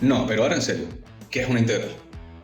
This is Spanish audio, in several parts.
No, pero ahora en serio, ¿qué es una integral?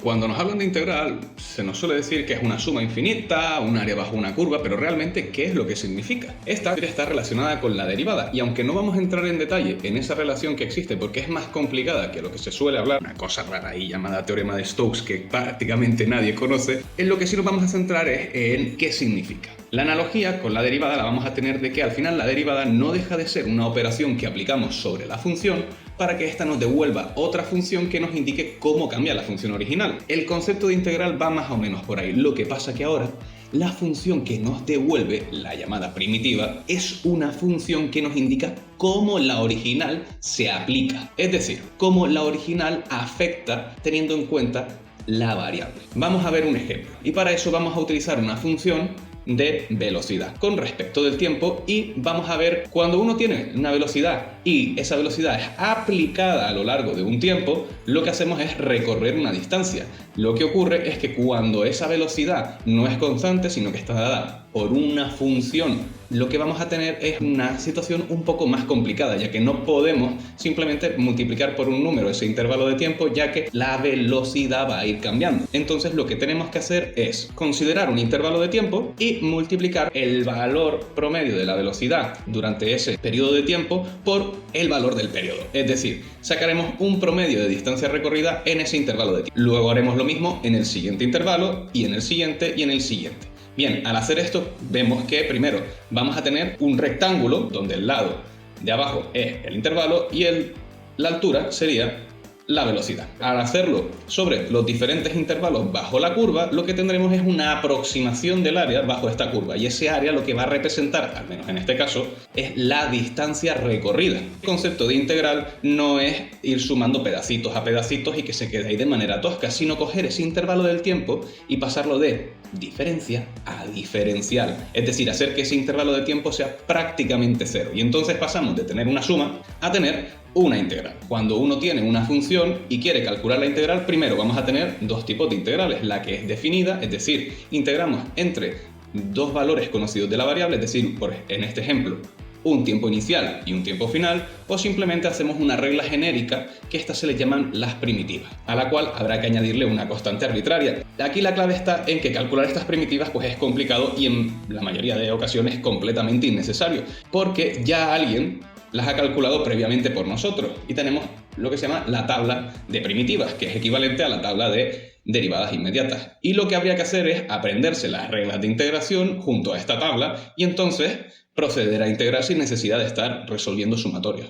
Cuando nos hablan de integral, se nos suele decir que es una suma infinita, un área bajo una curva, pero realmente, ¿qué es lo que significa? Esta está relacionada con la derivada, y aunque no vamos a entrar en detalle en esa relación que existe porque es más complicada que lo que se suele hablar, una cosa rara ahí llamada teorema de Stokes que prácticamente nadie conoce, en lo que sí nos vamos a centrar es en qué significa. La analogía con la derivada la vamos a tener de que al final la derivada no deja de ser una operación que aplicamos sobre la función para que ésta nos devuelva otra función que nos indique cómo cambia la función original. El concepto de integral va más o menos por ahí. Lo que pasa que ahora la función que nos devuelve, la llamada primitiva, es una función que nos indica cómo la original se aplica. Es decir, cómo la original afecta teniendo en cuenta la variable. Vamos a ver un ejemplo. Y para eso vamos a utilizar una función de velocidad con respecto del tiempo, y vamos a ver cuando uno tiene una velocidad y esa velocidad es aplicada a lo largo de un tiempo, lo que hacemos es recorrer una distancia. Lo que ocurre es que cuando esa velocidad no es constante, sino que está dada por una función, lo que vamos a tener es una situación un poco más complicada, ya que no podemos simplemente multiplicar por un número ese intervalo de tiempo, ya que la velocidad va a ir cambiando. Entonces lo que tenemos que hacer es considerar un intervalo de tiempo y multiplicar el valor promedio de la velocidad durante ese periodo de tiempo por el valor del periodo. Es decir, sacaremos un promedio de distancia recorrida en ese intervalo de tiempo. Luego haremos lo mismo en el siguiente intervalo, y en el siguiente, y en el siguiente. Bien, al hacer esto vemos que primero vamos a tener un rectángulo donde el lado de abajo es el intervalo y la altura sería la velocidad. Al hacerlo sobre los diferentes intervalos bajo la curva, lo que tendremos es una aproximación del área bajo esta curva, y ese área lo que va a representar, al menos en este caso, es la distancia recorrida. El concepto de integral no es ir sumando pedacitos a pedacitos y que se quede ahí de manera tosca, sino coger ese intervalo del tiempo y pasarlo de diferencia a diferencial, es decir, hacer que ese intervalo de tiempo sea prácticamente cero, y entonces pasamos de tener una suma a tener una integral. Cuando uno tiene una función y quiere calcular la integral, primero vamos a tener dos tipos de integrales: la que es definida, es decir, integramos entre dos valores conocidos de la variable, es decir, en este ejemplo, un tiempo inicial y un tiempo final, o simplemente hacemos una regla genérica, que estas se les llaman las primitivas, a la cual habrá que añadirle una constante arbitraria. Aquí la clave está en que calcular estas primitivas pues es complicado, y en la mayoría de ocasiones completamente innecesario, porque ya alguien las ha calculado previamente por nosotros, y tenemos lo que se llama la tabla de primitivas, que es equivalente a la tabla de derivadas inmediatas. Y lo que habría que hacer es aprenderse las reglas de integración junto a esta tabla, y entonces proceder a integrar sin necesidad de estar resolviendo sumatorios.